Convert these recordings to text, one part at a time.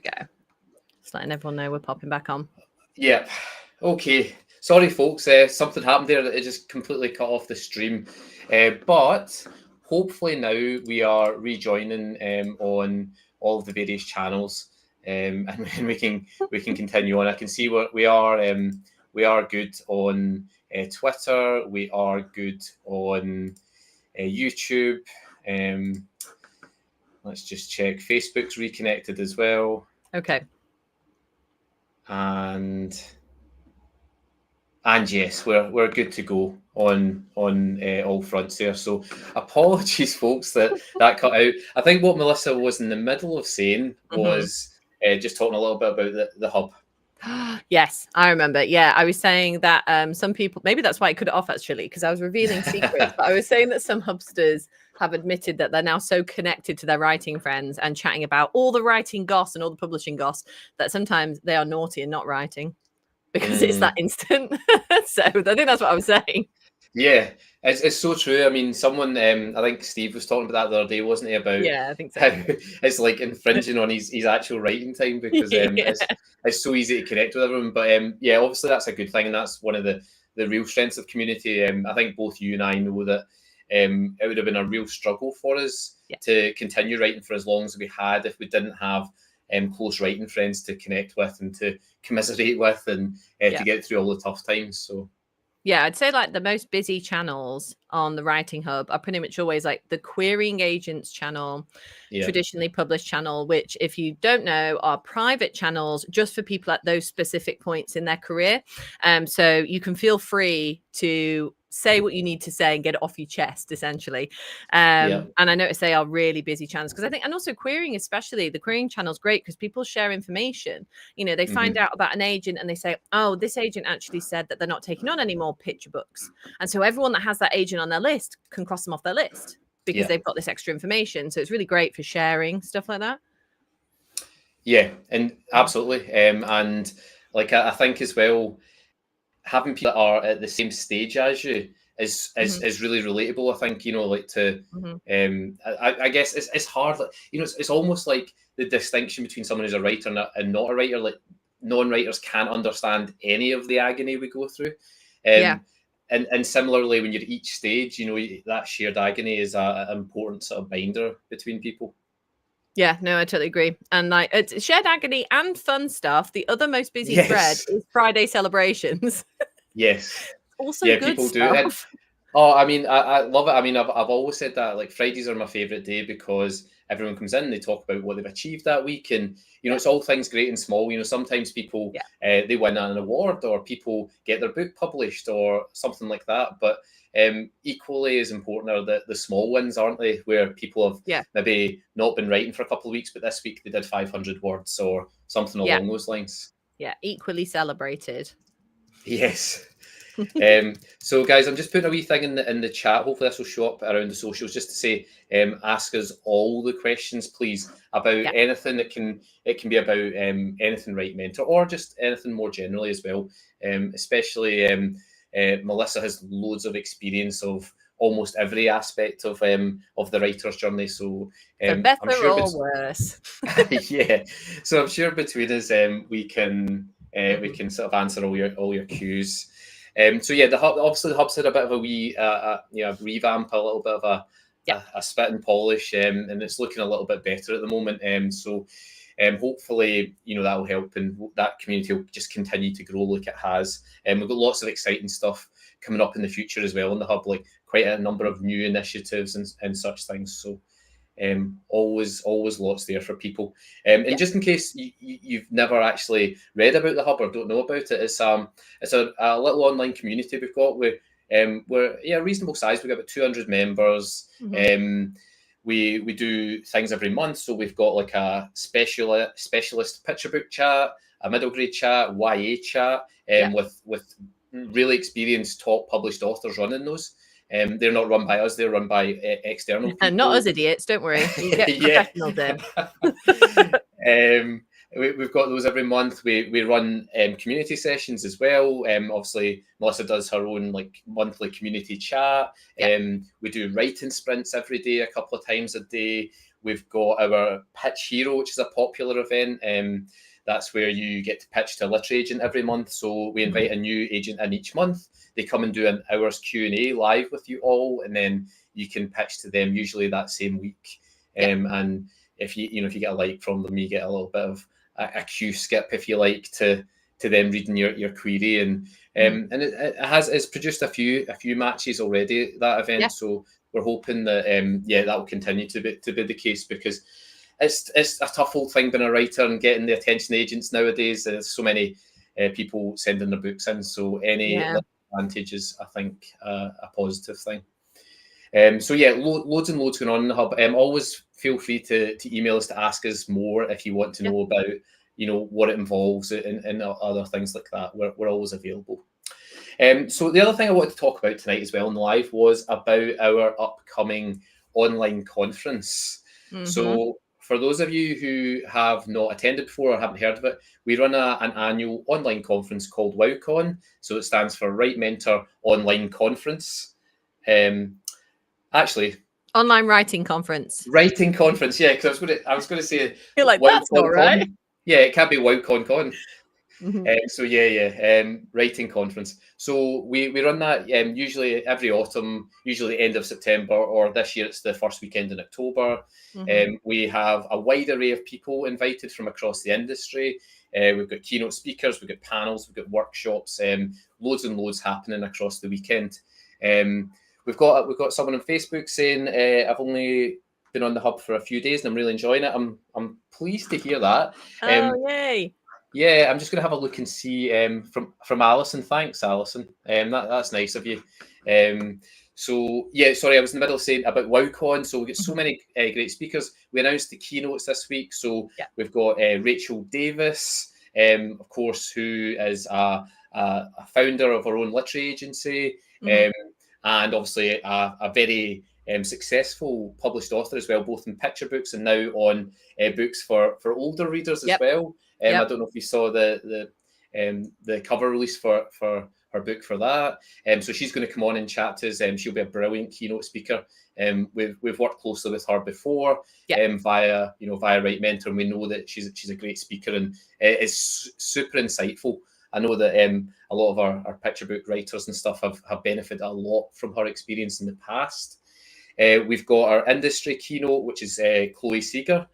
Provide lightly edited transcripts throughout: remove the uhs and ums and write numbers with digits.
we go. Just letting everyone know we're popping back on. Yeah. Okay. Sorry, folks. Something happened there that it just completely cut off the stream. But hopefully now we are rejoining on all of the various channels, and we can continue on. I can see what we are. We are good on Twitter. We are good on YouTube. Let's just check. Facebook's reconnected as well. Okay. And yes, we're good to go on all fronts there. So apologies, folks, that cut out. I think what Melissa was in the middle of saying was just talking a little bit about the hub. Yes, I remember. Yeah, I was saying that some people, maybe that's why I cut it off actually, because I was revealing secrets. But I was saying that some hubsters have admitted that they're now so connected to their writing friends and chatting about all the writing goss and all the publishing goss that sometimes they are naughty and not writing because it's that instant. So I think that's what I was saying. Yeah, it's so true. I mean, someone, I think Steve was talking about that the other day, wasn't he? About I think so. How it's like infringing on his actual writing time because it's so easy to connect with everyone. But yeah, obviously that's a good thing, and that's one of the real strengths of community. I think both you and I know that it would have been a real struggle for us to continue writing for as long as we had if we didn't have close writing friends to connect with and to commiserate with and to get through all the tough times. So. Yeah, I'd say like the most busy channels on the Writing Hub are pretty much always like the Querying Agents channel, traditionally published channel, which if you don't know are private channels just for people at those specific points in their career. So you can feel free to say what you need to say and get it off your chest, essentially. And I notice they are really busy channels because I think, and also querying, especially the querying channel is great because people share information. You know, they find out about an agent and they say, oh, this agent actually said that they're not taking on any more picture books. And so everyone that has that agent on their list can cross them off their list because they've got this extra information. So it's really great for sharing stuff like that. Yeah, and absolutely. And like, I think as well, having people that are at the same stage as you is really relatable. I think, you know, like to I guess it's hard, like, you know, it's almost like the distinction between someone who's a writer and not a writer. Like non-writers can't understand any of the agony we go through. And similarly, when you're at each stage, you know, that shared agony is an important sort of binder between people. Yeah, no, I totally agree. And like it's shared agony and fun stuff. The other most busy thread is Friday celebrations. Yes. Also good people stuff. do it. Oh, I mean, I love it. I mean, I've always said that, like, Fridays are my favourite day because everyone comes in and they talk about what they've achieved that week. And, you know, it's all things great and small. You know, sometimes people, they win an award or people get their book published or something like that. But equally as important are the small wins, aren't they? Where people have maybe not been writing for a couple of weeks, but this week they did 500 words or something along those lines. Yeah, equally celebrated. Yes. So guys, I'm just putting a wee thing in the chat. Hopefully this will show up around the socials just to say ask us all the questions, please, about anything. It can be about anything Write Mentor or just anything more generally as well. Especially Melissa has loads of experience of almost every aspect of the writer's journey. So better I'm sure or worse. Yeah. So I'm sure between us we can sort of answer all your cues. So yeah, the hub's had a bit of a wee revamp, a little bit of a spit and polish, and it's looking a little bit better at the moment. So hopefully, you know, that will help and that community will just continue to grow like it has. We've got lots of exciting stuff coming up in the future as well in the hub, like quite a number of new initiatives and such things. So always lots there for people. And just in case you've never actually read about the hub or don't know about it, it's a little online community we've got. We're reasonable size. We've got about 200 members. We do things every month. So we've got like a specialist picture book chat, a middle grade chat, YA chat, with really experienced top published authors running those. They're not run by us, they're run by external people. And not us idiots, don't worry. You get professionals in. We've got those every month. We run community sessions as well. Obviously, Melissa does her own like monthly community chat. We do writing sprints every day, a couple of times a day. we've got our Pitch Hero, which is a popular event. That's where you get to pitch to a literary agent every month. So we invite a new agent in each month. They come and do an hour's Q&A live with you all, and then you can pitch to them usually that same week. And if you get a like from them, you get a little bit of a Q skip, if you like, to them reading your query. And it's produced a few matches already, that event. So we're hoping that that will continue to be the case, because it's a tough old thing being a writer and getting the attention agents nowadays. There's so many people sending their books in, so any advantage is, I think, a positive thing. Loads and loads going on in the Hub. Always feel free to email us to ask us more if you want to know about what it involves and other things like that. We're always available. So the other thing I wanted to talk about tonight as well in the live was about our upcoming online conference. So for those of you who have not attended before or haven't heard of it, we run an annual online conference called WOWCON. So it stands for Write Mentor Online Conference. Actually, online writing conference. Writing conference, yeah. Because I was going to say, you're like, that's not right. Yeah, it can't be WOWCON. Writing conference. So we run that usually every autumn, usually the end of September, or this year it's the first weekend in October. We have a wide array of people invited from across the industry. We've got keynote speakers, we've got panels, we've got workshops, loads and loads happening across the weekend. We've got someone on Facebook saying, I've only been on the Hub for a few days and I'm really enjoying it. I'm pleased to hear that. Yay. Yeah, I'm just going to have a look and see from Alison. Thanks, Alison. That's nice of you. Sorry, I was in the middle of saying about WOWCON. So we get so many great speakers. We announced the keynotes this week. So we've got Rachel Davis, of course, who is a founder of her own literary agency, and obviously a very successful published author as well, both in picture books and now on books for older readers as well. I don't know if you saw the cover release for her book for that. So she's going to come on and chat to us. She'll be a brilliant keynote speaker. We've worked closely with her before via Write Mentor, and we know that she's a great speaker and is super insightful. I know that a lot of our picture book writers and stuff have benefited a lot from her experience in the past. We've got our industry keynote, which is Chloe Seeger.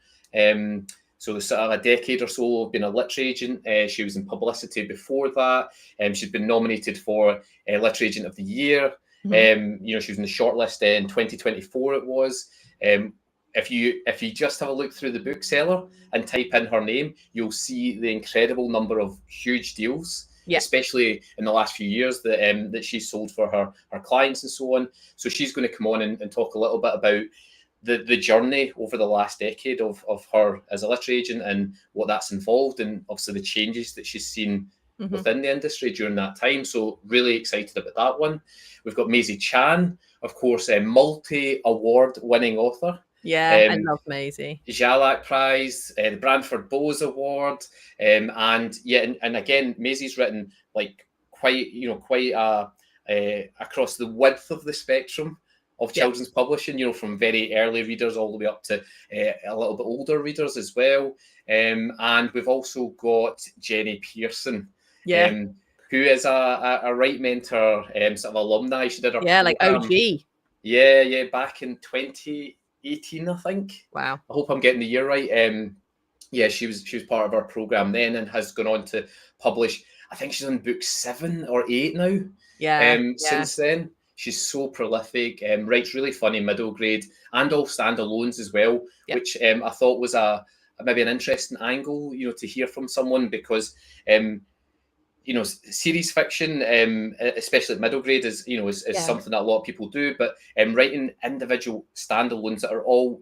So sort of a decade or so, been a literary agent. She was in publicity before that. She's been nominated for Literary Agent of the Year. She was in the shortlist in 2024. It was. If you just have a look through the bookseller and type in her name, you'll see the incredible number of huge deals, especially in the last few years that she's sold for her clients and so on. So she's going to come on and talk a little bit about the journey over the last decade of her as a literary agent and what that's involved, and obviously the changes that she's seen within the industry during that time. So really excited about that one. We've got Maisie Chan, of course, a multi-award winning author. Yeah, I love Maisie. Jalak Prize, the Brantford Bowes Award, and again, Maisie's written like quite across the width of the spectrum of children's publishing, from very early readers all the way up to a little bit older readers as well. And we've also got Jenny Pearson, who is a Write Mentor sort of alumni. She did her like OG. Yeah, back in 2018, I think. Wow. I hope I'm getting the year right. She was part of our program then and has gone on to publish. I think she's on book 7 or 8 now. Since then. She's so prolific, writes really funny middle grade and all standalones as well, which I thought was maybe an interesting angle, to hear from someone, because series fiction, especially at middle grade, is something that a lot of people do, but writing individual standalones that are all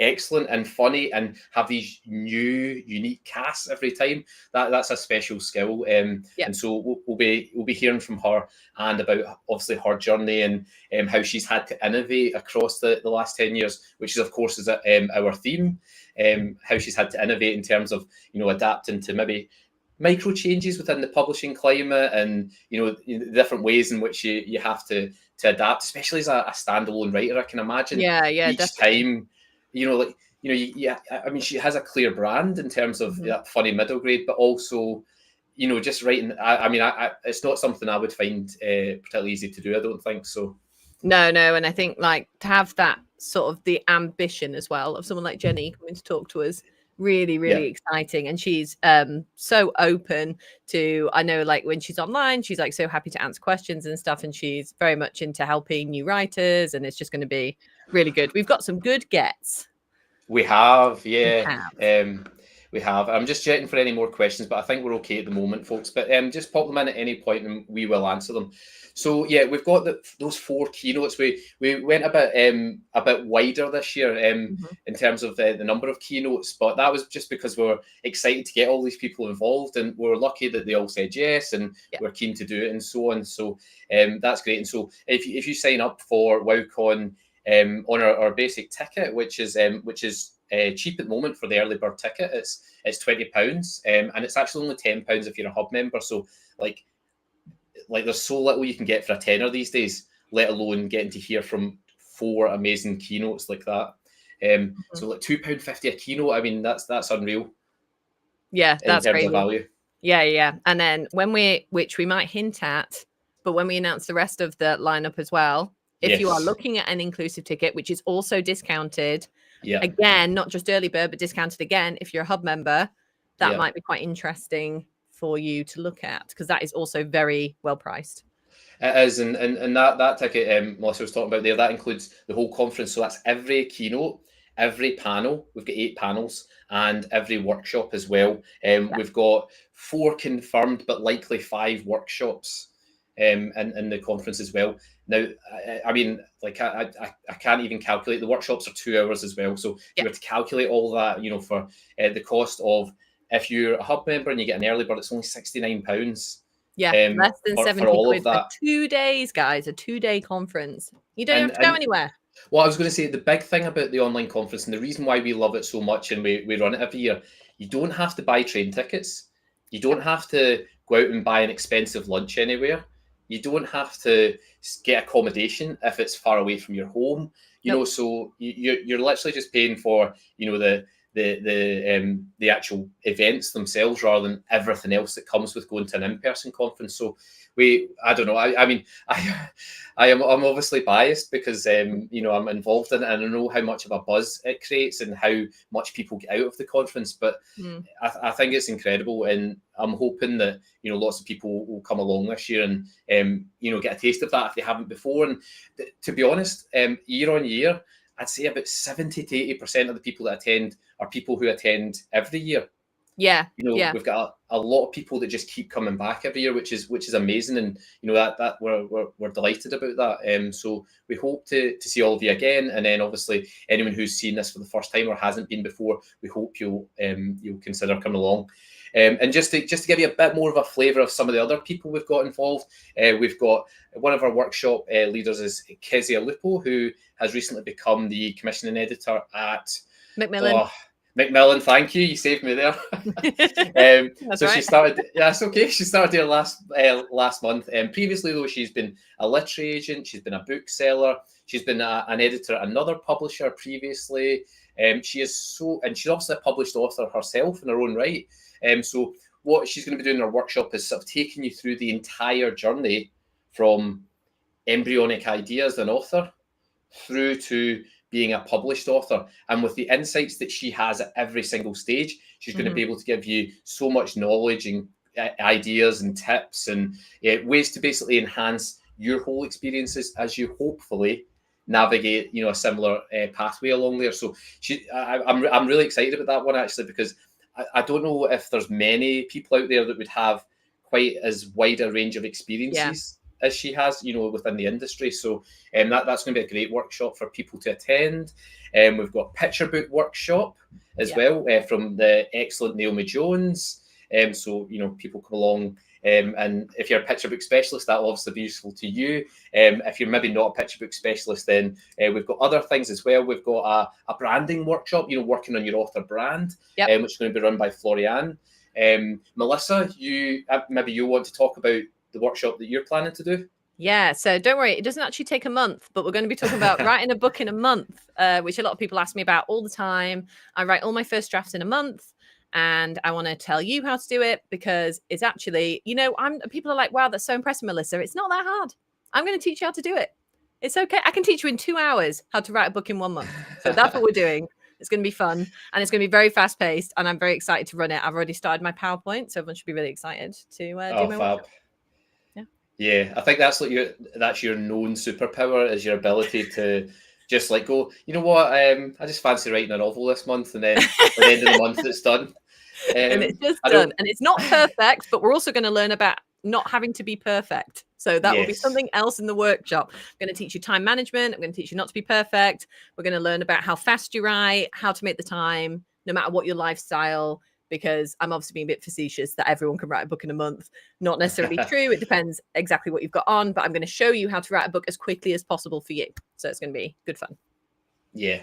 excellent and funny and have these new unique casts every time, that's a special skill. And so we'll be hearing from her and about obviously her journey and how she's had to innovate across the last 10 years, which is of course is our theme, how she's had to innovate in terms of adapting to maybe micro changes within the publishing climate and the different ways in which you have to adapt, especially as a standalone writer. I can imagine each definitely. time like I mean, she has a clear brand in terms of that funny middle grade, but also, just writing. I mean, it's not something I would find particularly easy to do. I don't think so. No, and I think like to have that sort of the ambition as well of someone like Jenny coming to talk to us, really exciting. And she's so open to, I know like when she's online, she's like so happy to answer questions and stuff, and she's very much into helping new writers, and it's just going to be really good. We've got some good gets. We have, yeah. We have. I'm just checking for any more questions, but I think we're okay at the moment, folks. But just pop them in at any point and we will answer them. So yeah, we've got those 4 keynotes. We went a bit wider this year in terms of the number of keynotes, but that was just because we were excited to get all these people involved, and we were lucky that they all said yes and we're keen to do it and so on. So that's great. And so if you sign up for WOWCON on our basic ticket, which is cheap at the moment for the early bird ticket, it's £20, and it's actually only £10 if you're a Hub member. So like there's so little you can get for a tenner these days, let alone getting to hear from 4 amazing keynotes like that. So like £2.50 a keynote, I mean that's unreal. Yeah, that's in terms of value. Yeah. And then which we might hint at, but when we announce the rest of the lineup as well, if you are looking at an inclusive ticket, which is also discounted, again, not just early bird, but discounted again, if you're a Hub member, that might be quite interesting for you to look at, because that is also very well priced. It is, and that ticket Melissa was talking about there, that includes the whole conference. So that's every keynote, every panel. We've got 8 panels, and every workshop as well. We've got 4 confirmed, but likely 5 workshops in the conference as well. Now, I mean, like I can't even calculate. The workshops are 2 hours as well. So if you were to calculate all that, for the cost of, if you're a Hub member and you get an early bird, it's only £69. Yeah, less than 70 quid for 2 days, guys. A 2-day conference. You don't have to go anywhere. Well, I was going to say, the big thing about the online conference, and the reason why we love it so much and we run it every year, you don't have to buy train tickets. You don't have to go out and buy an expensive lunch anywhere. You don't have to get accommodation if it's far away from your home. So you're literally just paying for the actual events themselves rather than everything else that comes with going to an in-person conference. So I don't know. I mean, I'm obviously biased because I'm involved in it, and I know how much of a buzz it creates and how much people get out of the conference. But I think it's incredible, and I'm hoping that lots of people will come along this year and get a taste of that if they haven't before. And to be honest, year on year, I'd say about 70 to 80% of the people that attend are people who attend every year. Yeah. We've got a lot of people that just keep coming back every year, which is amazing, and that we're delighted about that. So we hope to see all of you again, and then obviously anyone who's seen this for the first time or hasn't been before, we hope you'll consider coming along. And just to give you a bit more of a flavour of some of the other people we've got involved, we've got one of our workshop leaders is Kezia Lupo, who has recently become the commissioning editor at Macmillan. Macmillan, thank you. You saved me there. So right. She started. Yeah, it's okay. She started there last month. Previously, though, she's been a literary agent. She's been a bookseller. She's been an editor at another publisher previously. She's obviously a published author herself in her own right. So what she's going to be doing in her workshop is sort of taking you through the entire journey from embryonic idea as an author through to being a published author. And with the insights that she has at every single stage, she's going to be able to give you so much knowledge and ideas and tips and ways to basically enhance your whole experiences as you hopefully navigate a similar pathway along there. So I'm really excited about that one, actually, because I don't know if there's many people out there that would have quite as wide a range of experiences as she has, within the industry. So that's going to be a great workshop for people to attend. We've got picture book workshop as well from the excellent Naomi Jones. So people come along, and if you're a picture book specialist, that'll obviously be useful to you. If you're maybe not a picture book specialist, then we've got other things as well. We've got a branding workshop, working on your author brand, which is going to be run by Florian. Melissa, maybe you want to talk about the workshop that you're planning to do? Yeah, so don't worry, it doesn't actually take a month, but we're going to be talking about writing a book in a month, which a lot of people ask me about all the time. I write all my first drafts in a month, and I want to tell you how to do it because it's actually, people are like, wow, that's so impressive, Melissa. It's not that hard. I'm going to teach you how to do it. It's okay. I can teach you in 2 hours how to write a book in 1 month. So that's what we're doing. It's going to be fun, and it's going to be very fast paced, and I'm very excited to run it. I've already started my PowerPoint, so everyone should be really excited to do my workshop. Yeah, I think that's your known superpower is your ability to just like go, you know what, I just fancy writing a novel this month, and then at the end of the month it's done. And it's just done. And it's not perfect, but we're also going to learn about not having to be perfect. So that will be something else in the workshop. I'm going to teach you time management. I'm going to teach you not to be perfect. We're going to learn about how fast you write, how to make the time, no matter what your lifestyle, because I'm obviously being a bit facetious that everyone can write a book in a month. Not necessarily true. It depends exactly what you've got on, but I'm going to show you how to write a book as quickly as possible for you. So it's going to be good fun. Yeah.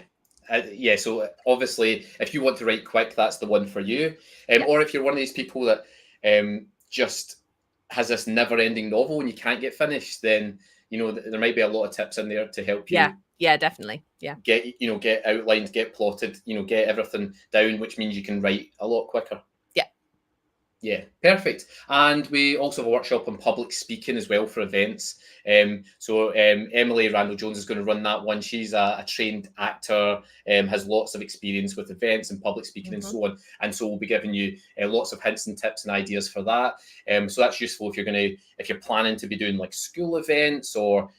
So obviously, if you want to write quick, that's the one for you. Or if you're one of these people that just has this never-ending novel and you can't get finished, then there might be a lot of tips in there to help you. Yeah, definitely. Yeah. Get outlined, get plotted, get everything down, which means you can write a lot quicker. Yeah, perfect. And we also have a workshop on public speaking as well for events. So Emily Randall Jones is going to run that one. She's a trained actor, has lots of experience with events and public speaking and so on. And so we'll be giving you lots of hints and tips and ideas for that. So that's useful if you're planning to be doing like school events or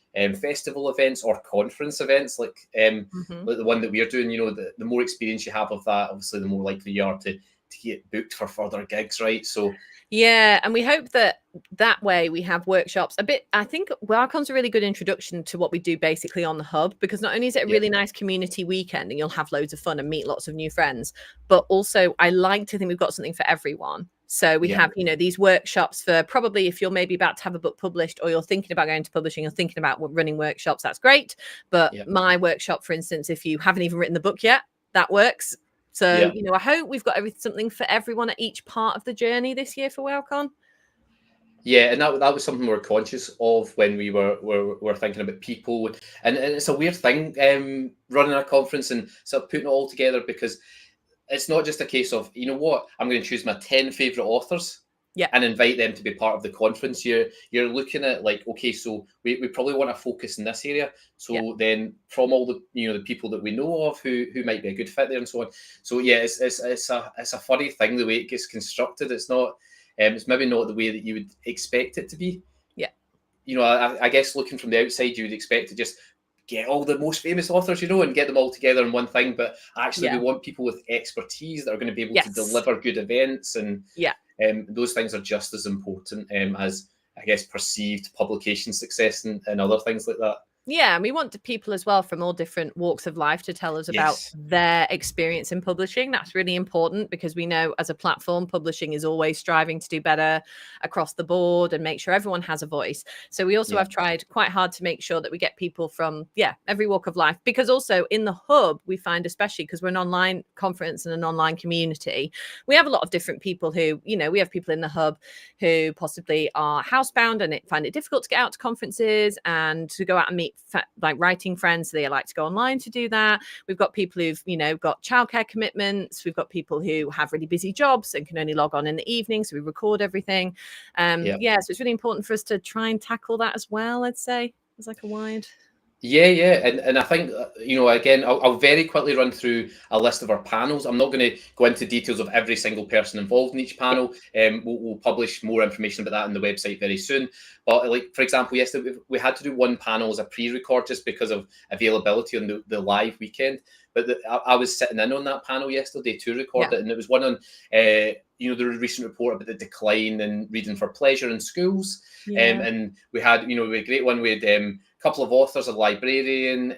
festival events or conference events like the one that we're doing. The more experience you have of that, obviously, the more likely you are to get booked for further gigs, right? So yeah, and we hope that way we have workshops a bit. I think WOWCON's a really good introduction to what we do basically on the hub, because not only is it a really nice community weekend and you'll have loads of fun and meet lots of new friends, but also I like to think we've got something for everyone. So we have, these workshops for probably if you're maybe about to have a book published or you're thinking about going to publishing or thinking about running workshops, that's great. But my workshop, for instance, if you haven't even written the book yet, that works. So, I hope we've got something for everyone at each part of the journey this year for WOWCON. Yeah, and that was something we were conscious of when we were thinking about people. And it's a weird thing running a conference and sort of putting it all together, because it's not just a case of, you know what, I'm going to choose my 10 favourite authors and invite them to be part of the conference. You're looking at like, okay, so we probably want to focus in this area. So then from all the the people that we know of who might be a good fit there and so on. So yeah, it's a funny thing the way it gets constructed. It's not it's maybe not the way that you would expect it to be. I guess looking from the outside, you would expect to just get all the most famous authors, and get them all together in one thing. But actually, we want people with expertise that are going to be able to deliver good events, and those things are just as important as, I guess, perceived publication success and other things like that. Yeah, and we want people as well from all different walks of life to tell us about their experience in publishing. That's really important, because we know as a platform, publishing is always striving to do better across the board and make sure everyone has a voice. So we also have tried quite hard to make sure that we get people from, every walk of life, because also in the hub, we find, especially because we're an online conference and an online community, we have a lot of different people who, we have people in the hub who possibly are housebound and find it difficult to get out to conferences and to go out and meet like writing friends, so they like to go online to do that. We've got people who've got childcare commitments. We've got people who have really busy jobs and can only log on in the evening, so we record everything. So it's really important for us to try and tackle that as well. I'd say it's like a wide and I think again, I'll very quickly run through a list of our panels. I'm not going to go into details of every single person involved in each panel. We'll publish more information about that on the website very soon. But like, for example, yesterday we had to do one panel as a pre-record just because of availability on the live weekend. But I was sitting in on that panel yesterday to record it, and it was one on the recent report about the decline in reading for pleasure in schools. And we had a great one with a couple of authors, a librarian,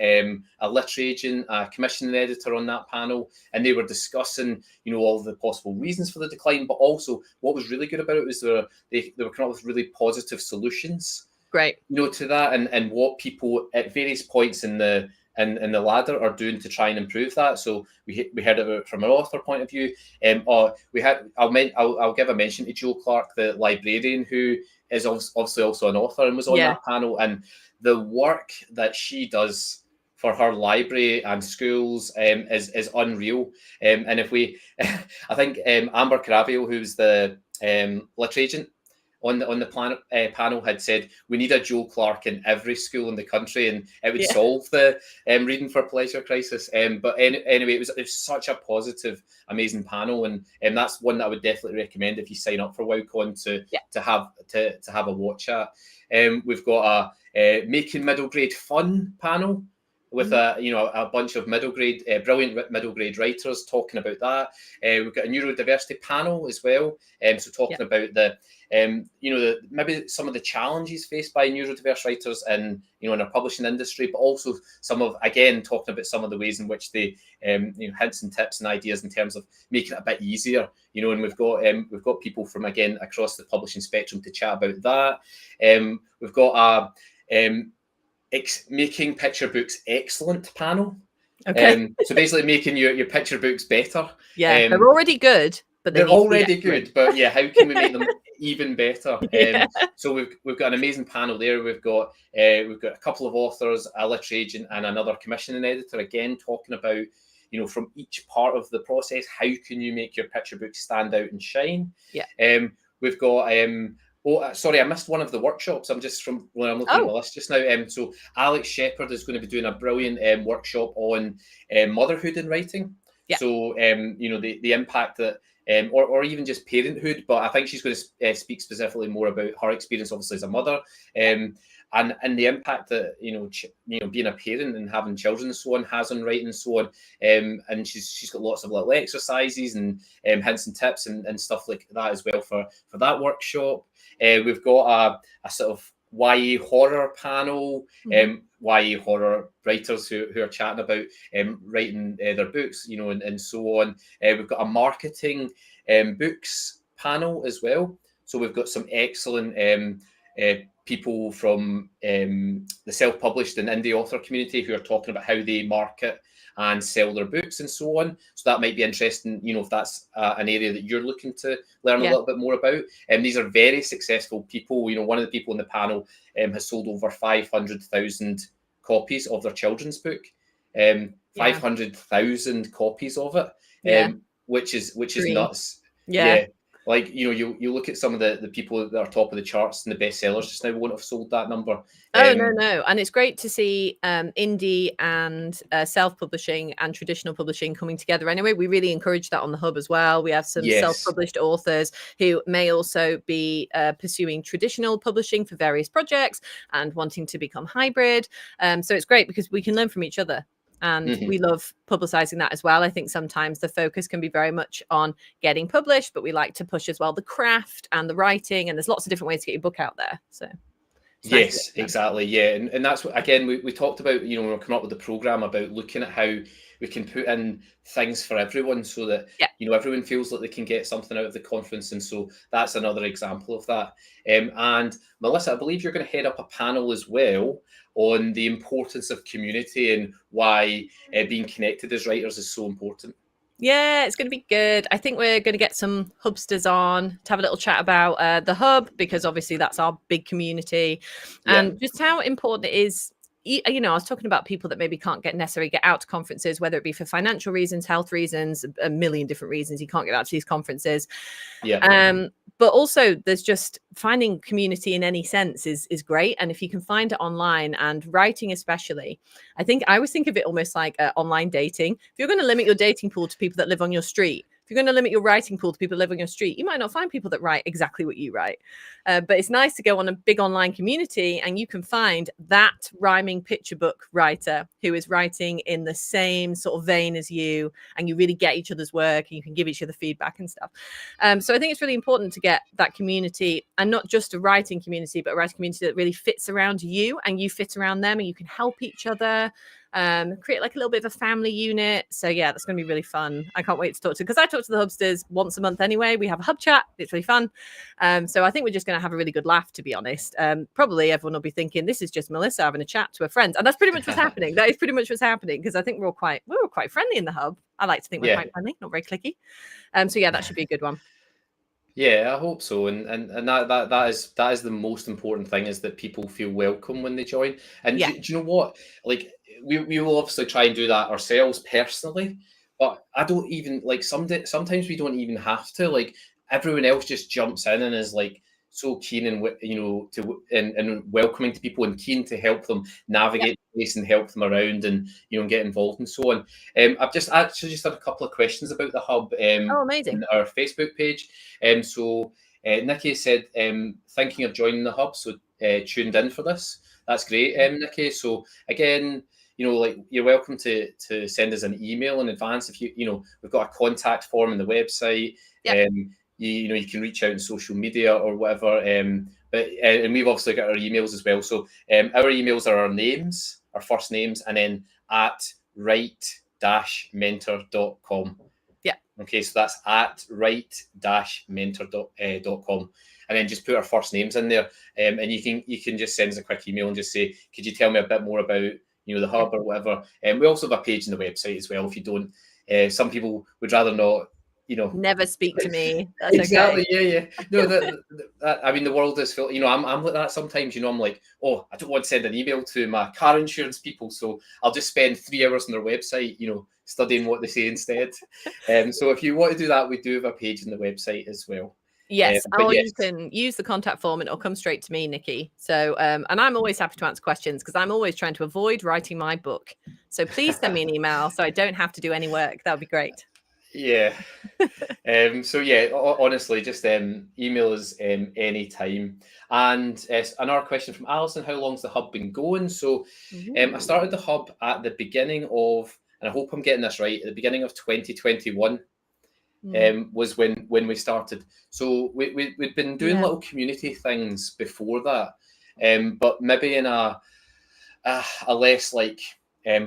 a literary agent, a commissioning editor on that panel, and they were discussing all the possible reasons for the decline, but also what was really good about it was they were coming up with really positive solutions. Great. To that, and what people at various points in the ladder are doing to try and improve that. So we heard of it from an author point of view. I'll give a mention to Joe Clark, the librarian, who is obviously also an author and was on that panel. And the work that she does for her library and schools is unreal. And if we, I think Amber Caravio, who's the literary agent on the panel, had said we need a Joe Clark in every school in the country, and it would solve the reading for pleasure crisis. But anyway, it was such a positive, amazing panel, and that's one that I would definitely recommend if you sign up for WOWCON to have a watch at. We've got a making middle grade fun panel with a bunch of brilliant middle grade writers talking about that. We've got a neurodiversity panel as well, so talking about the maybe some of the challenges faced by neurodiverse writers in our publishing industry, but also talking about some of the ways in which they hints and tips and ideas in terms of making it a bit easier. And we've got people from across the publishing spectrum to chat about that. We've got a making picture books excellent panel. So basically making your picture books better. They're already good, but they're already good, but how can we make them even better? So we've got an amazing panel there. We've got a couple of authors, a literary agent, and another commissioning editor, again talking about from each part of the process, how can you make your picture book stand out and shine. We've got sorry, I missed one of the workshops. I'm looking at my list just now. So Alex Shepherd is going to be doing a brilliant workshop on motherhood in writing. So the impact that or even just parenthood, but I think she's going to speak specifically more about her experience, obviously as a mother, and the impact that being a parent and having children and so on has on writing and so on. And she's got lots of little exercises and hints and tips and stuff like that as well for that workshop. We've got a sort of YA horror panel, YA horror writers who are chatting about writing their books, and so on. We've got a marketing books panel as well. So we've got some excellent people from the self-published and indie author community who are talking about how they market and sell their books and so on. So that might be interesting, if that's an area that you're looking to learn a little bit more about. And these are very successful people. One of the people in the panel has sold over 500,000 copies of their children's book. 500,000 copies of it, which is nuts. Like, you look at some of the people that are top of the charts and the bestsellers just now won't have sold that number. No. And it's great to see indie and self-publishing and traditional publishing coming together. Anyway, we really encourage that on the Hub as well. We have some self-published authors who may also be pursuing traditional publishing for various projects and wanting to become hybrid. So it's great because we can learn from each other. And we love publicizing that as well. I think sometimes the focus can be very much on getting published, but we like to push as well the craft and the writing. And there's lots of different ways to get your book out there. So yes, exactly. Yeah. And that's what, again, we talked about, when we're coming up with the program, about looking at how we can put in things for everyone so that, everyone feels like they can get something out of the conference. And so that's another example of that. And Melissa, I believe you're going to head up a panel as well on the importance of community and why being connected as writers is so important. Yeah, it's going to be good. I think we're going to get some Hubsters on to have a little chat about the Hub, because obviously that's our big community and just how important it is. I was talking about people that maybe can't necessarily get out to conferences, whether it be for financial reasons, health reasons, a million different reasons you can't get out to these conferences. But also there's just finding community in any sense is great. And if you can find it online, and writing especially, I always think of it almost like online dating. If you're going to limit your dating pool to people that live on your street, if you're going to limit your writing pool to people that live on your street, you might not find people that write exactly what you write. But it's nice to go on a big online community and you can find that rhyming picture book writer who is writing in the same sort of vein as you, and you really get each other's work and you can give each other feedback and stuff. So I think it's really important to get that community, and not just a writing community, but a writing community that really fits around you and you fit around them, and you can help each other. Create like a little bit of a family unit. So yeah, that's going to be really fun. I can't wait to talk to, because I talk to the Hubsters once a month anyway. We have a Hub chat. It's really fun. So I think we're just going to have a really good laugh, to be honest. Probably everyone will be thinking this is just Melissa having a chat to her friends, and that's pretty much what's happening. That is pretty much what's happening, because I think we're all quite friendly in the Hub. I like to think we're quite friendly, not very clicky. So yeah, that should be a good one. Yeah, I hope so, and that is the most important thing, is that people feel welcome when they join. And Yeah. do you know what? Like, we will obviously try and do that ourselves personally, but I don't even like sometimes we don't even have to. Like, everyone else just jumps in and is like so keen and and welcoming to people and keen to help them Yeah. navigate the place and help them around and get involved and so on. I've just actually just had a couple of questions about the hub Oh, on amazing. our Facebook page. Nikki said, thinking of joining the hub, so tuned in for this. That's great, Nikki. So again, like, you're welcome to send us an email in advance if we've got a contact form in the website. Yeah. You can reach out on social media or whatever. But and we've obviously got our emails as well. So our emails are our names, our first names, and then at right-mentor.com. Yeah. Okay, so that's at right-mentor.com, and then just put our first names in there, and you can just send us a quick email and just say, could you tell me a bit more about the hub or whatever. And we also have a page on the website as well. If you don't, some people would rather not. Never speak to me. That's exactly. okay. Yeah. No, I mean, the world is full. I'm like that sometimes. I'm like, oh, I don't want to send an email to my car insurance people, so I'll just spend 3 hours on their website, studying what they say instead. So if you want to do that, we do have a page on the website as well. Yes, But or yes. you can use the contact form and it'll come straight to me, Nikki. So, and I'm always happy to answer questions because I'm always trying to avoid writing my book. So please send me an email so I don't have to do any work. That would be great. Yeah. So yeah, honestly, just email us anytime. And another question from Alison: how long's the hub been going? So I started the hub at the beginning of, and I hope I'm getting this right, at the beginning of 2021. Was when we started. So we'd been doing little community things before that, but maybe in a less like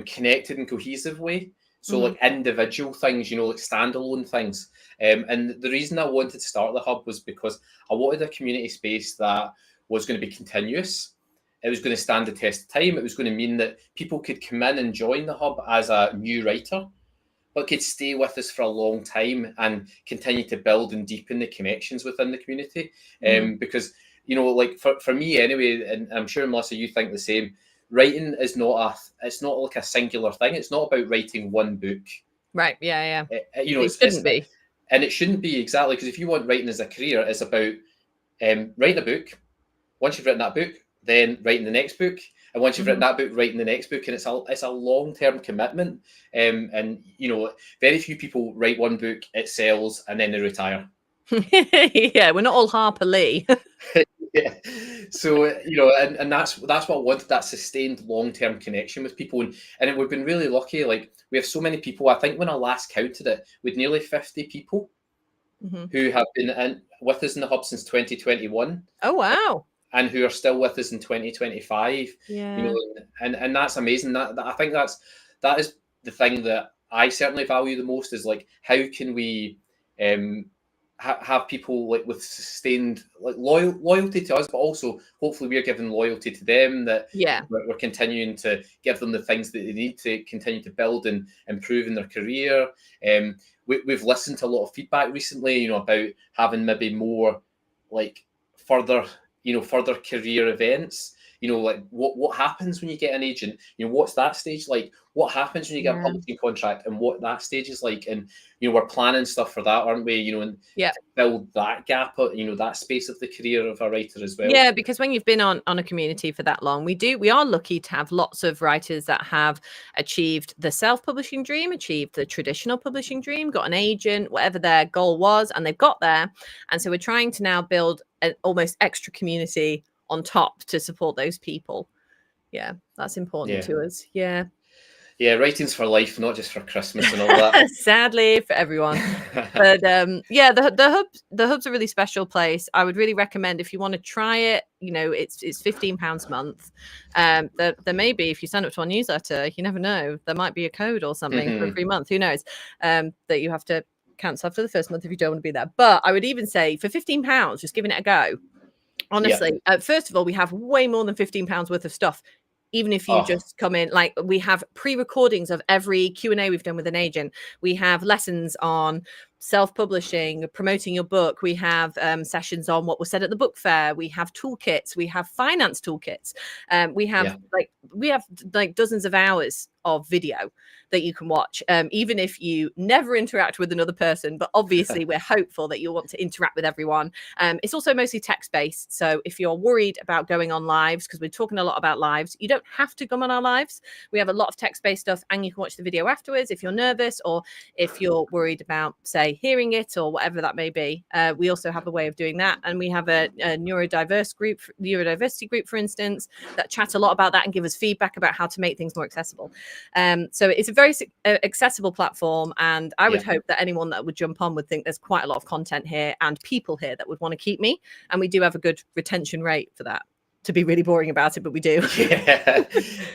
connected and cohesive way. So like individual things, like standalone things. And the reason I wanted to start the hub was because I wanted a community space that was going to be continuous. It was going to stand the test of time. It was going to mean that people could come in and join the hub as a new writer, but could stay with us for a long time and continue to build and deepen the connections within the community. Because, like for me anyway, and I'm sure, Melissa, you think the same, writing is it's not like a singular thing. It's not about writing one book. Right. Yeah. It shouldn't be. And it shouldn't be, exactly, because if you want writing as a career, it's about writing a book. Once you've written that book, then writing the next book, and once you've written that book, writing the next book, and it's a long-term commitment. And very few people write one book, it sells, and then they retire. Yeah, we're not all Harper Lee. Yeah. So and that's what I wanted, that sustained long-term connection with people, and we've been really lucky. Like, we have so many people. I think when I last counted it, with nearly 50 people who have been with us in the hub since 2021. Oh wow. And who are still with us in 2025. Yeah. And that's amazing. That I think that is the thing that I certainly value the most, is like, how can we have people like with sustained like loyalty to us, but also hopefully we're giving loyalty to them, that we're continuing to give them the things that they need to continue to build and improve in their career. We've listened to a lot of feedback recently, about having maybe more like further career events. Like what happens when you get an agent? What's that stage like? What happens when you get a publishing contract, and what that stage is like? And we're planning stuff for that, aren't we? And to build that gap, that space of the career of a writer as well. Yeah, because when you've been on a community for that long, we are lucky to have lots of writers that have achieved the self-publishing dream, achieved the traditional publishing dream, got an agent, whatever their goal was, and they've got there. And so we're trying to now build an almost extra community on top to support those people. Yeah, that's important to us. Yeah, writing's for life, not just for Christmas and all that. Sadly for everyone. But the hub's a really special place. I would really recommend, if you want to try it, it's £15 a month. There may be, if you sign up to our newsletter, you never know, there might be a code or something for a free month, who knows, that you have to cancel after the first month if you don't want to be there. But I would even say for £15, just giving it a go. Honestly, first of all, we have way more than £15 worth of stuff. Even if you just come in, like, we have pre-recordings of every Q&A we've done with an agent. We have lessons on self-publishing, promoting your book. We have sessions on what was said at the book fair. We have toolkits. We have finance toolkits. We have dozens of hours of video that you can watch, even if you never interact with another person. But obviously, we're hopeful that you'll want to interact with everyone. It's also mostly text-based. So if you're worried about going on lives, because we're talking a lot about lives, you don't have to come on our lives. We have a lot of text-based stuff, and you can watch the video afterwards if you're nervous, or if you're worried about, say, hearing it or whatever that may be. We also have a way of doing that. And we have a neurodiversity group, for instance, that chat a lot about that and give us feedback about how to make things more accessible. So it's a very accessible platform, and I would hope that anyone that would jump on would think there's quite a lot of content here and people here that would want to keep me, and we do have a good retention rate for that. To be really boring about it, but we do.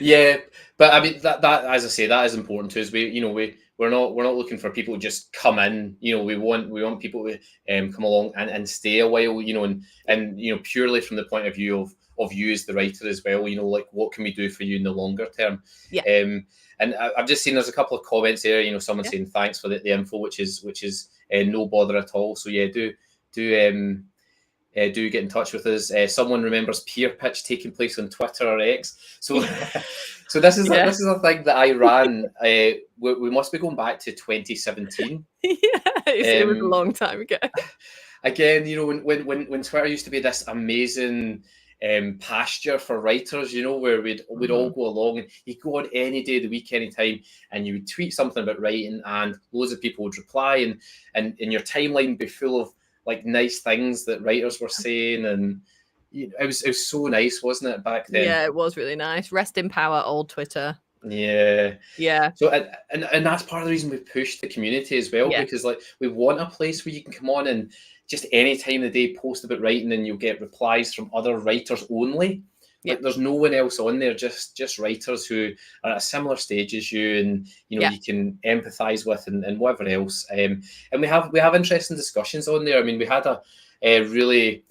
Yeah. But I mean, that as I say, that is important too. Is we're not looking for people to just come in. We want people to come along and stay a while. And purely from the point of view of you as the writer as well. Like, what can we do for you in the longer term? Yeah. And I've just seen there's a couple of comments there. Someone saying thanks for the info, which is no bother at all. So yeah, do get in touch with us. Someone remembers Peer Pitch taking place on Twitter or X. So this is a thing that I ran. We must be going back to 2017. It was a long time ago. Again, when Twitter used to be this amazing pasture for writers, where we'd all go along, and you go on any day of the week, anytime, and you would tweet something about writing, and loads of people would reply, and your timeline would be full of like nice things that writers were saying, and it was so nice, wasn't it, back then? Yeah, it was really nice. Rest in power, old Twitter. Yeah. So and that's part of the reason we pushed the community as well, because like we want a place where you can come on and just any time of the day post about writing, and you'll get replies from other writers only. Like there's no one else on there, just writers who are at a similar stage as you, and you can empathize with, and whatever else. And we have interesting discussions on there. I mean, we had a really,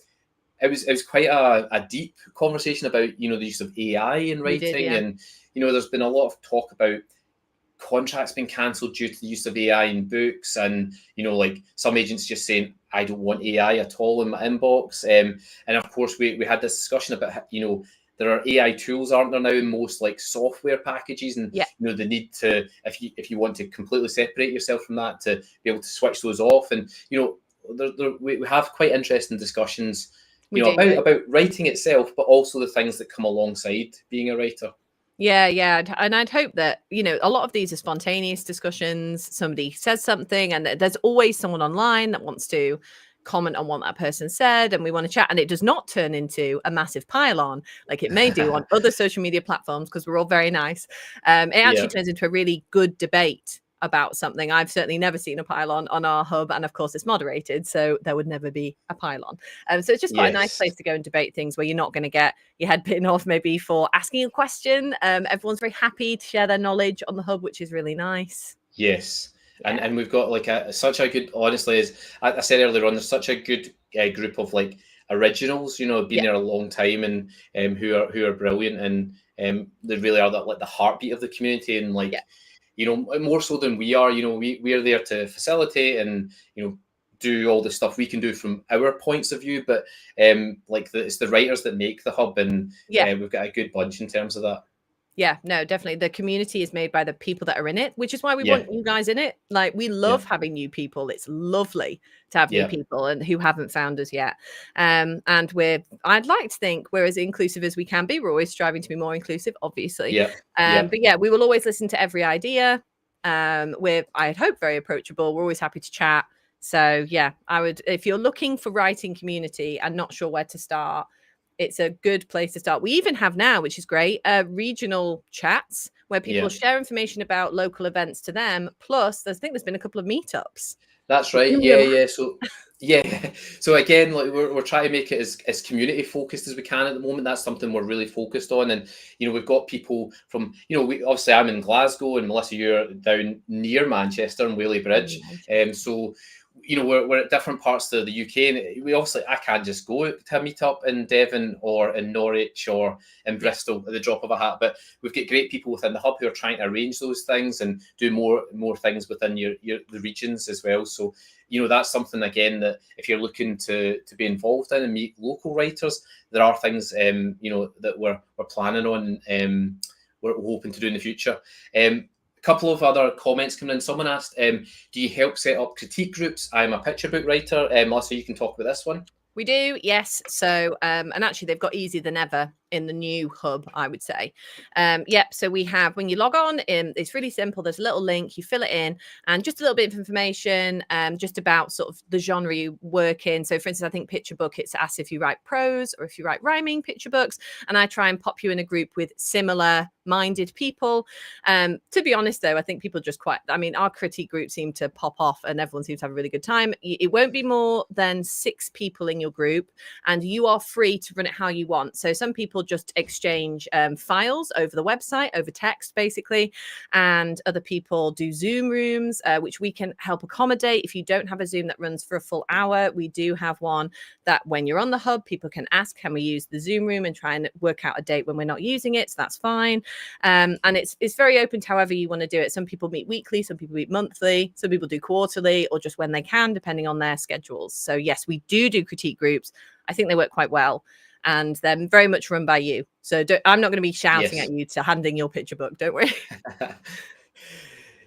it was quite a deep conversation about the use of AI in writing, and there's been a lot of talk about contracts being cancelled due to the use of AI in books, and like some agents just saying, I don't want AI at all in my inbox. And of course we had this discussion about there are AI tools, aren't there, now in most like software packages, and the need to, if you want to completely separate yourself from that, to be able to switch those off. And we have quite interesting discussions about writing itself, but also the things that come alongside being a writer. Yeah. And I'd hope that, a lot of these are spontaneous discussions. Somebody says something, and there's always someone online that wants to comment on what that person said, and we want to chat, and it does not turn into a massive pile-on like it may do on other social media platforms, because we're all very nice. It actually turns into a really good debate about something. I've certainly never seen a pile-on on our hub, and of course it's moderated, so there would never be a pile-on. So it's just quite a nice place to go and debate things where you're not going to get your head bitten off maybe for asking a question. Everyone's very happy to share their knowledge on the hub, which is really nice. Yes. And we've got like such a good, honestly, as I said earlier on, there's such a good group of like originals, been there a long time, and who are brilliant, and they really are that, like, the heartbeat of the community, and like more so than we are. We're there to facilitate and do all the stuff we can do from our points of view, but it's the writers that make the hub, and we've got a good bunch in terms of that. Yeah, no, definitely. The community is made by the people that are in it, which is why we want you guys in it. Like, we love having new people. It's lovely to have new people and who haven't found us yet. And I'd like to think we're as inclusive as we can be. We're always striving to be more inclusive, obviously. But we will always listen to every idea. I'd hope very approachable. We're always happy to chat. So yeah, if you're looking for writing community and not sure where to start, it's a good place to start. We even have now, which is great, regional chats where people share information about local events to them. Plus, I think there's been a couple of meetups. That's right. Yeah. So again, like we're trying to make it as community focused as we can at the moment. That's something we're really focused on. And we've got people from obviously I'm in Glasgow, and Melissa, you're down near Manchester and Whaley Bridge. So we're at different parts of the UK, and we obviously, I can't just go to a meetup in Devon or in Norwich or in Bristol at the drop of a hat. But we've got great people within the hub who are trying to arrange those things and do more things within the regions as well. So that's something again that if you're looking to be involved in and meet local writers, there are things that we're planning on. We're hoping to do in the future. Couple of other comments coming in. Someone asked, do you help set up critique groups? I'm a picture book writer. Melissa, you can talk about this one. We do, yes. So, and actually they've got easier than ever in the new hub, I would say. So we have, when you log on, it's really simple. There's a little link, you fill it in, and just a little bit of information just about sort of the genre you work in. So for instance, I think picture book, it's asked if you write prose or if you write rhyming picture books. And I try and pop you in a group with similar minded people. To be honest though, I think people just our critique group seem to pop off and everyone seems to have a really good time. It won't be more than 6 people in your group, and you are free to run it how you want. So some people just exchange files over the website, over text basically, and other people do Zoom rooms, which we can help accommodate. If you don't have a Zoom that runs for a full hour, we do have one that when you're on the hub, people can ask, can we use the Zoom room, and try and work out a date when we're not using it. So that's fine. And it's very open to however you want to do it. Some people meet weekly, some people meet monthly, some people do quarterly, or just when they can, depending on their schedules. So yes, we do critique groups. I think they work quite well, and they're very much run by you. So I'm not going to be shouting at you to hand in your picture book. Don't worry.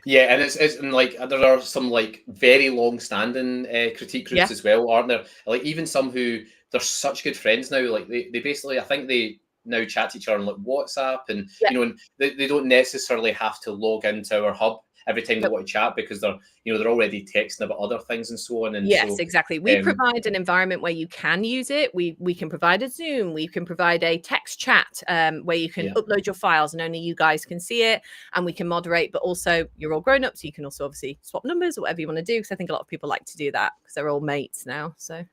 Yeah, and it's and like there are some like very long-standing critique groups as well, aren't there? Like even some who they're such good friends now. Like they basically, I think they now chat to each other on like WhatsApp, and and they don't necessarily have to log into our hub every time they want to chat, because they're they're already texting about other things and so on. And yes, exactly. We provide an environment where you can use it. We can provide a Zoom. We can provide a text chat where you can upload your files and only you guys can see it, and we can moderate. But also, you're all grown up, so you can also obviously swap numbers or whatever you want to do. Because I think a lot of people like to do that because they're all mates now. So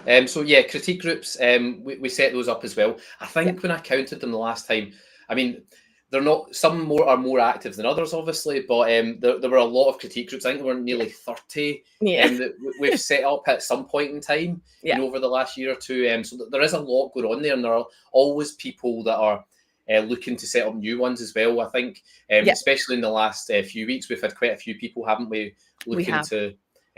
critique groups, we set those up as well. I think when I counted them the last time, I mean, they're not, some are more active than others, obviously, but there were a lot of critique groups. I think there were nearly 30 that we've set up at some point in time over the last year or two. So there is a lot going on there, and there are always people that are looking to set up new ones as well. I think, especially in the last few weeks, we've had quite a few people, haven't we, looking to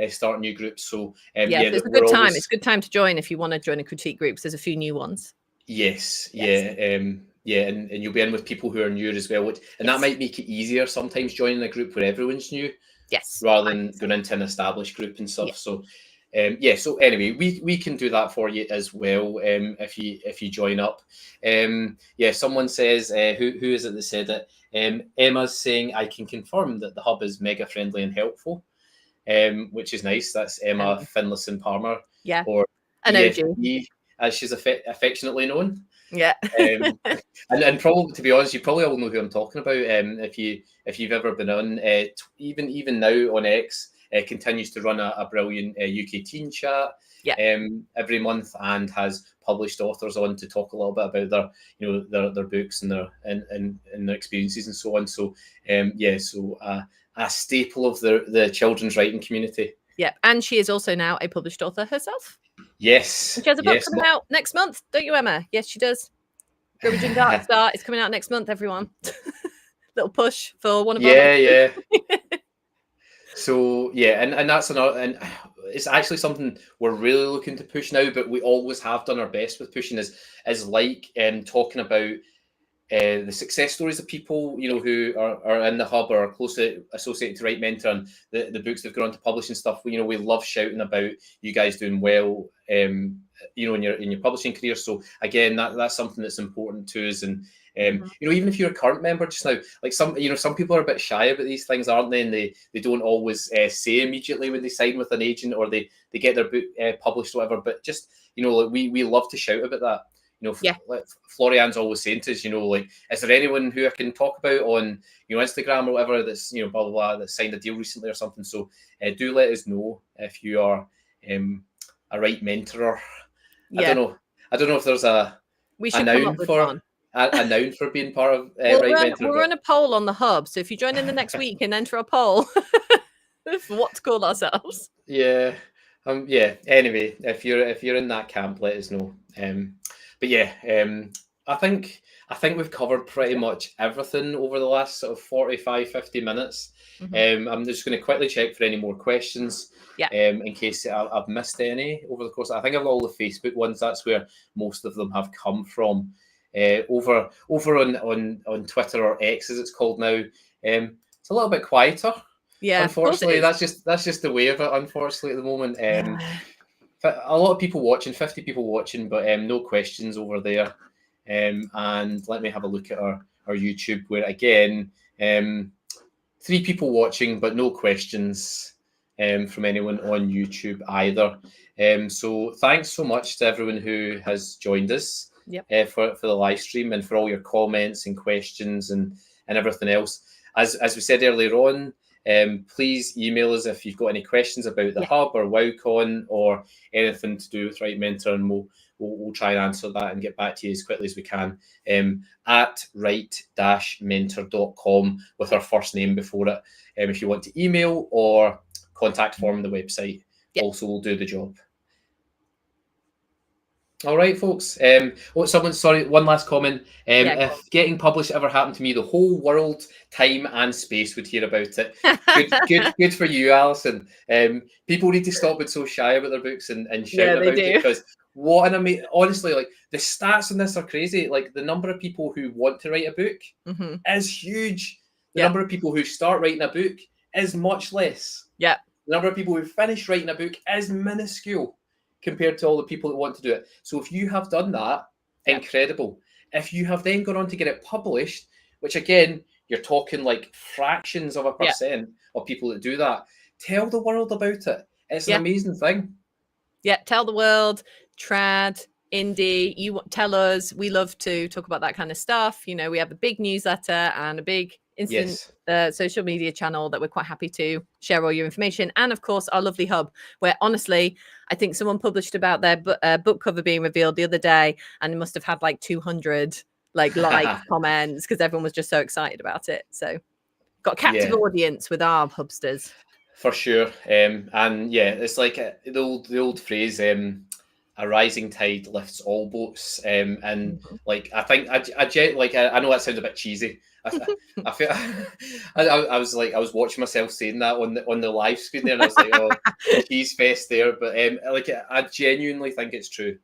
start new groups. So it's a good time. It's a good time to join if you want to join a critique group. There's a few new ones. Yes. And you'll be in with people who are new as well, and that might make it easier sometimes joining a group where everyone's new. Yes. Rather than going into an established group and stuff. So so anyway, we can do that for you as well if you join up. Someone says who is it that said it? Emma's saying, I can confirm that the hub is mega friendly and helpful. Which is nice. That's Emma Finlayson Palmer, or an OG, as she's affectionately known. And probably, to be honest, you probably all know who I'm talking about. If you've ever been on, even now on X, continues to run a brilliant UK teen chat every month, and has published authors on to talk a little bit about their books and their experiences and so on. So a staple of the children's writing community. And she is also now a published author herself. Yes. And she has a book coming out next month, don't you, Emma? Yes, she does. Grudging Dark Star is coming out next month, everyone. Little push for one of our So and that's another, and it's actually something we're really looking to push now, but we always have done our best with pushing is like talking about the success stories of people who are in the hub or are closely associated to Write Mentor, and the books they've gone on to publish and stuff. We love shouting about you guys doing well in your publishing career. So again, that's something that's important to us. And even if you're a current member just now, like some people are a bit shy about these things, aren't they? And they don't always say immediately when they sign with an agent or they get their book published or whatever. But just we love to shout about that. Like Florian's always saying to us, is there anyone who I can talk about on Instagram or whatever that's blah blah blah that signed a deal recently or something? So do let us know if you are a Write Mentor. I don't know if there's a noun for a noun for being part of Write Mentor. We'll run a poll on the hub, so if you join in the next week and enter a poll. for what to call ourselves. Yeah. Yeah. Anyway, if you're in that camp, let us know. But yeah, I think we've covered pretty much everything over the last sort of 45, 50 minutes. I'm just going to quickly check for any more questions. Yeah. In case I've missed any over the course. I think I've got all the Facebook ones. That's where most of them have come from. Over on Twitter, or X as it's called now, it's a little bit quieter. Yeah, unfortunately, that's just the way of it. Unfortunately, at the moment, a lot of people watching, 50 people watching, but no questions over there. And let me have a look at our YouTube, where again, 3 people watching, but no questions from anyone on YouTube either. So thanks so much to everyone who has joined us for the live stream, and for all your comments and questions and everything else. As we said earlier on, please email us if you've got any questions about the Hub or WOWCON or anything to do with Right Mentor, and we'll try and answer that and get back to you as quickly as we can. At right-mentor.com with our first name before it. If you want to email, or contact form on the website, also will do the job. All right, folks. One last comment. If getting published ever happened to me, the whole world, time and space would hear about it. Good for you, Alison. People need to stop being so shy about their books and shout about it, because what an amazing, honestly, like the stats on this are crazy. Like the number of people who want to write a book is huge. The number of people who start writing a book is much less. The number of people who finish writing a book is minuscule compared to all the people that want to do it. So if you have done that, incredible. If you have then gone on to get it published, which again, you're talking like fractions of a percent of people that do that, tell the world about it. It's an amazing thing. Yeah, tell the world, trad, indie, you tell us. We love to talk about that kind of stuff. You know, we have a big newsletter and a big instant social media channel that we're quite happy to share all your information. And of course, our lovely Hub, where honestly, I think someone published about their book cover being revealed the other day, and it must have had like 200 like comments, because everyone was just so excited about it. So got a captive audience with our Hubsters. For sure. And it's like the old phrase, a rising tide lifts all boats. And like, I think I know that sounds a bit cheesy. I feel I was watching myself saying that on the live screen there, and I was like, oh, cheese fest there. But like, I genuinely think it's true.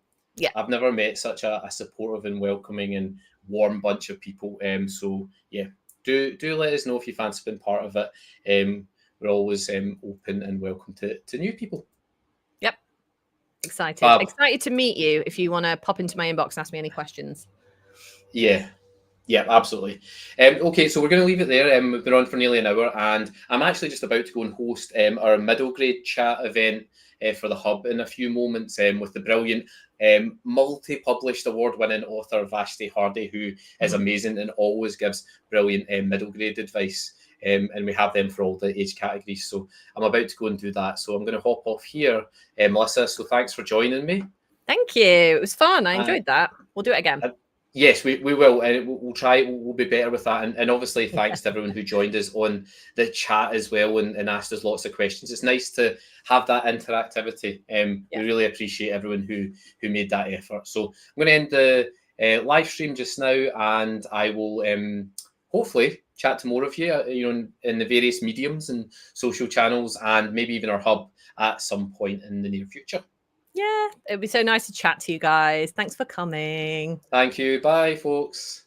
I've never met such a supportive and welcoming and warm bunch of people. So do let us know if you fancy being part of it. We're always open and welcome to new people. Excited to meet you. If you want to pop into my inbox and ask me any questions. Yeah, absolutely. Okay, so we're going to leave it there. We've been on for nearly an hour, and I'm actually just about to go and host our middle grade chat event for the Hub in a few moments with the brilliant multi-published award-winning author Vashti Hardy, who is amazing and always gives brilliant middle grade advice. And we have them for all the age categories. So I'm about to go and do that. So I'm going to hop off here, Melissa. So thanks for joining me. Thank you. It was fun. I enjoyed that. We'll do it again. Yes, we will, and we'll try. We'll be better with that. And obviously, thanks to everyone who joined us on the chat as well and asked us lots of questions. It's nice to have that interactivity. We really appreciate everyone who made that effort. So I'm going to end the live stream just now, and I will hopefully chat to more of you, in the various mediums and social channels, and maybe even our Hub at some point in the near future. Yeah, it'd be so nice to chat to you guys. Thanks for coming. Thank you. Bye, folks.